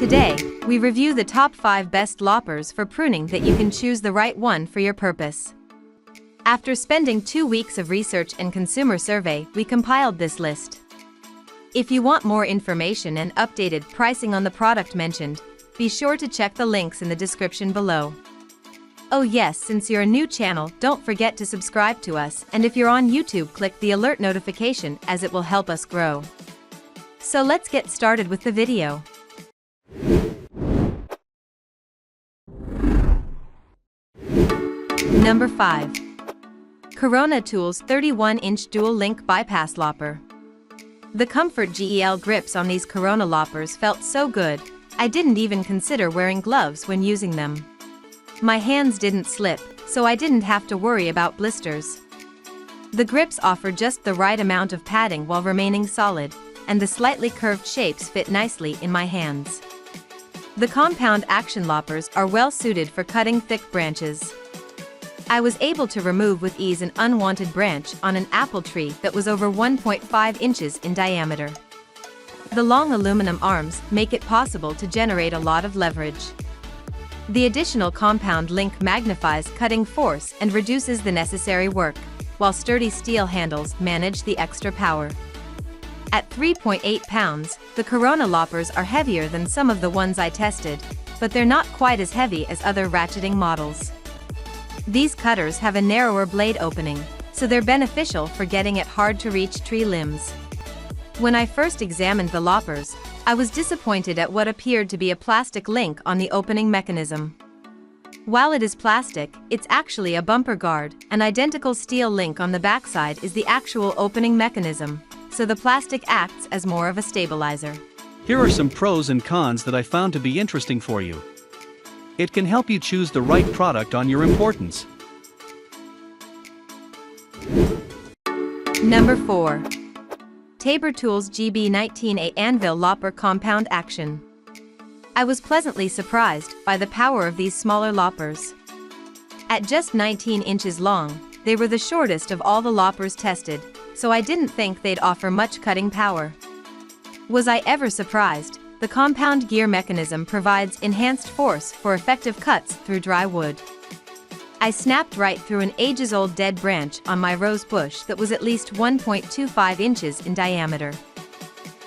Today, we review the top 5 best loppers for pruning that you can choose the right one for your purpose. After spending 2 weeks of research and consumer survey, we compiled this list. If you want more information and updated pricing on the product mentioned, be sure to check the links in the description below. Oh yes, since you're a new channel, don't forget to subscribe to us, and if you're on YouTube, click the alert notification as it will help us grow. So let's get started with the video. Number 5. Corona Tools 31-inch dual-link bypass lopper. The Comfort GEL grips on these Corona loppers felt so good, I didn't even consider wearing gloves when using them. My hands didn't slip, so I didn't have to worry about blisters. The grips offer just the right amount of padding while remaining solid, and the slightly curved shapes fit nicely in my hands. The compound action loppers are well suited for cutting thick branches. I was able to remove with ease an unwanted branch on an apple tree that was over 1.5 inches in diameter. The long aluminum arms make it possible to generate a lot of leverage. The additional compound link magnifies cutting force and reduces the necessary work, while sturdy steel handles manage the extra power. At 3.8 pounds, the Corona loppers are heavier than some of the ones I tested, but they're not quite as heavy as other ratcheting models. These cutters have a narrower blade opening, so they're beneficial for getting at hard-to-reach tree limbs. When I first examined the loppers, I was disappointed at what appeared to be a plastic link on the opening mechanism. While it is plastic, it's actually a bumper guard. An identical steel link on the backside is the actual opening mechanism, so the plastic acts as more of a stabilizer. Here are some pros and cons that I found to be interesting for you. It can help you choose the right product on your importance. Number 4. TABOR Tools GB19A Anvil Lopper Compound Action. I was pleasantly surprised by the power of these smaller loppers. At just 19 inches long, they were the shortest of all the loppers tested, so I didn't think they'd offer much cutting power. Was I ever surprised? The compound gear mechanism provides enhanced force for effective cuts through dry wood. I snapped right through an ages-old dead branch on my rose bush that was at least 1.25 inches in diameter.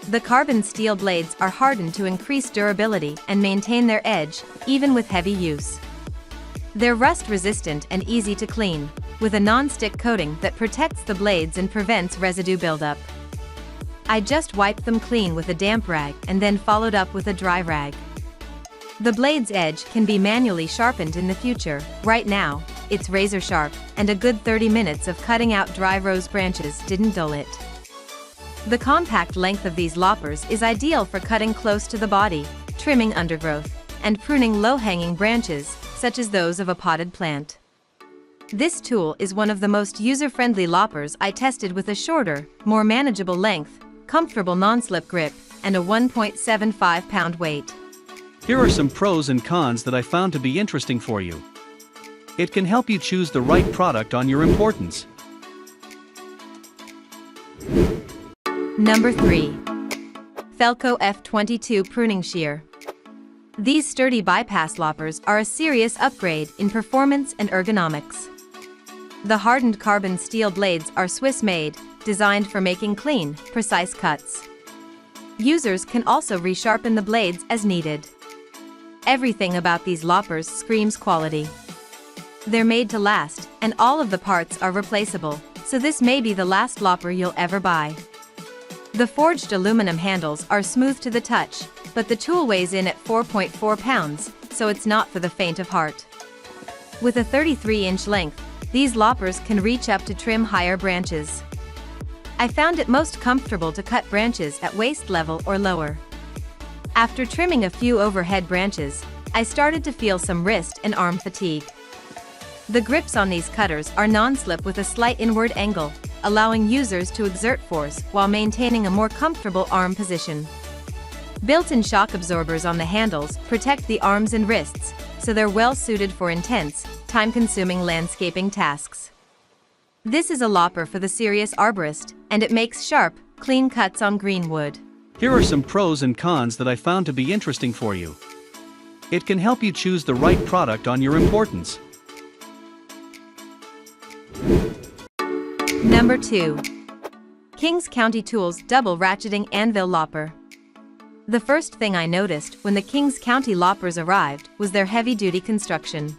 The carbon steel blades are hardened to increase durability and maintain their edge, even with heavy use. They're rust-resistant and easy to clean, with a non-stick coating that protects the blades and prevents residue buildup. I just wiped them clean with a damp rag and then followed up with a dry rag. The blade's edge can be manually sharpened in the future. Right now, it's razor sharp, and a good 30 minutes of cutting out dry rose branches didn't dull it. The compact length of these loppers is ideal for cutting close to the body, trimming undergrowth, and pruning low-hanging branches, such as those of a potted plant. This tool is one of the most user-friendly loppers I tested, with a shorter, more manageable length, comfortable non-slip grip, and a 1.75 pound weight. Here are some pros and cons that I found to be interesting for you. It can help you choose the right product on your importance. Number 3. Felco F22 Pruning Shear. These sturdy bypass loppers are a serious upgrade in performance and ergonomics. The hardened carbon steel blades are Swiss-made, designed for making clean, precise cuts. Users can also resharpen the blades as needed. Everything about these loppers screams quality. They're made to last, and all of the parts are replaceable, so this may be the last lopper you'll ever buy. The forged aluminum handles are smooth to the touch, but the tool weighs in at 4.4 pounds, so it's not for the faint of heart. With a 33-inch length, these loppers can reach up to trim higher branches. I found it most comfortable to cut branches at waist level or lower. After trimming a few overhead branches, I started to feel some wrist and arm fatigue. The grips on these cutters are non-slip with a slight inward angle, allowing users to exert force while maintaining a more comfortable arm position. Built-in shock absorbers on the handles protect the arms and wrists, so they're well suited for intense, time-consuming landscaping tasks. This is a lopper for the serious arborist, and it makes sharp, clean cuts on green wood. Here are some pros and cons that I found to be interesting for you. It can help you choose the right product on your importance. Number 2. Kings County Tools Double Ratcheting Anvil Lopper. The first thing I noticed when the Kings County loppers arrived was their heavy-duty construction.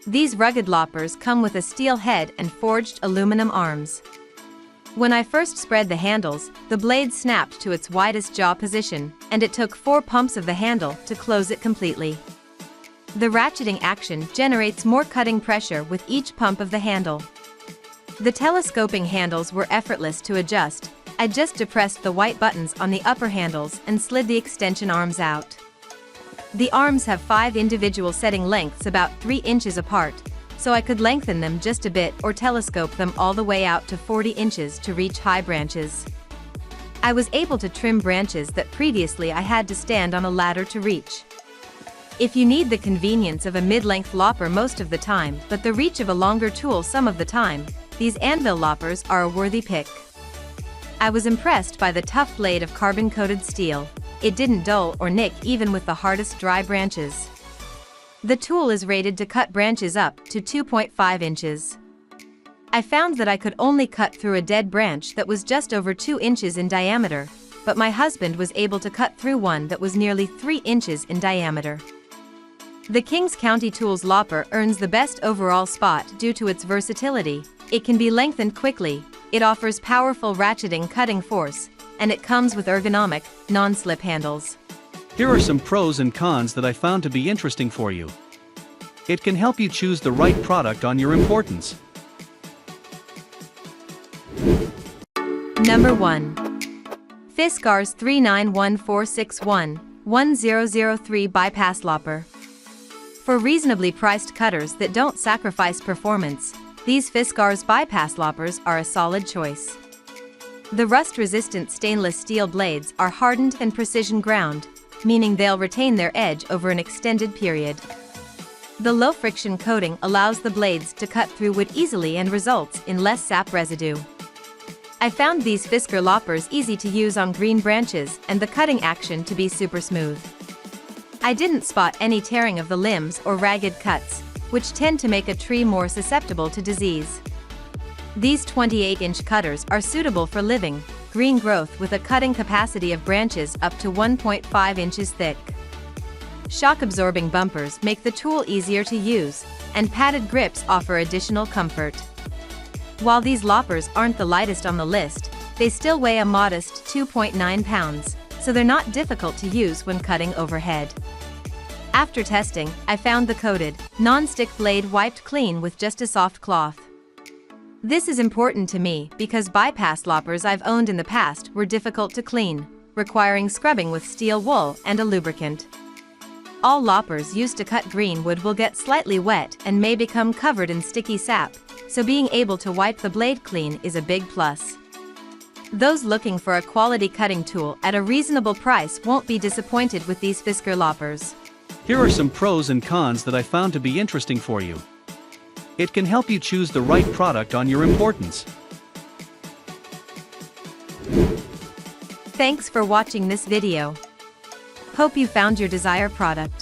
These rugged loppers come with a steel head and forged aluminum arms. When I first spread the handles, the blade snapped to its widest jaw position, and it took 4 pumps of the handle to close it completely. The ratcheting action generates more cutting pressure with each pump of the handle. The telescoping handles were effortless to adjust. I just depressed the white buttons on the upper handles and slid the extension arms out. The arms have 5 individual setting lengths about 3 inches apart, so I could lengthen them just a bit or telescope them all the way out to 40 inches to reach high branches. I was able to trim branches that previously I had to stand on a ladder to reach. If you need the convenience of a mid-length lopper most of the time but the reach of a longer tool some of the time, these anvil loppers are a worthy pick. I was impressed by the tough blade of carbon-coated steel. It didn't dull or nick even with the hardest dry branches. The tool is rated to cut branches up to 2.5 inches. I found that I could only cut through a dead branch that was just over 2 inches in diameter, but my husband was able to cut through one that was nearly 3 inches in diameter. The Kings County Tools Lopper earns the best overall spot due to its versatility. It can be lengthened quickly, it offers powerful ratcheting cutting force, and it comes with ergonomic, non-slip handles. Here are some pros and cons that I found to be interesting for you. It can help you choose the right product on your importance. Number 1. Fiskars 391461-1003 Bypass Lopper. For reasonably priced cutters that don't sacrifice performance, these Fiskars bypass loppers are a solid choice. The rust-resistant stainless steel blades are hardened and precision ground, meaning they'll retain their edge over an extended period. The low-friction coating allows the blades to cut through wood easily and results in less sap residue. I found these Fiskars loppers easy to use on green branches and the cutting action to be super smooth. I didn't spot any tearing of the limbs or ragged cuts, which tend to make a tree more susceptible to disease. These 28-inch cutters are suitable for living, green growth with a cutting capacity of branches up to 1.5 inches thick. Shock-absorbing bumpers make the tool easier to use, and padded grips offer additional comfort. While these loppers aren't the lightest on the list, they still weigh a modest 2.9 pounds, so they're not difficult to use when cutting overhead. After testing, I found the coated, non-stick blade wiped clean with just a soft cloth. This is important to me because bypass loppers I've owned in the past were difficult to clean, requiring scrubbing with steel wool and a lubricant. All loppers used to cut green wood will get slightly wet and may become covered in sticky sap, so being able to wipe the blade clean is a big plus. Those looking for a quality cutting tool at a reasonable price won't be disappointed with these Fiskars loppers. Here are some pros and cons that I found to be interesting for you. It can help you choose the right product on your importance. Thanks for watching this video. Hope you found your desired product.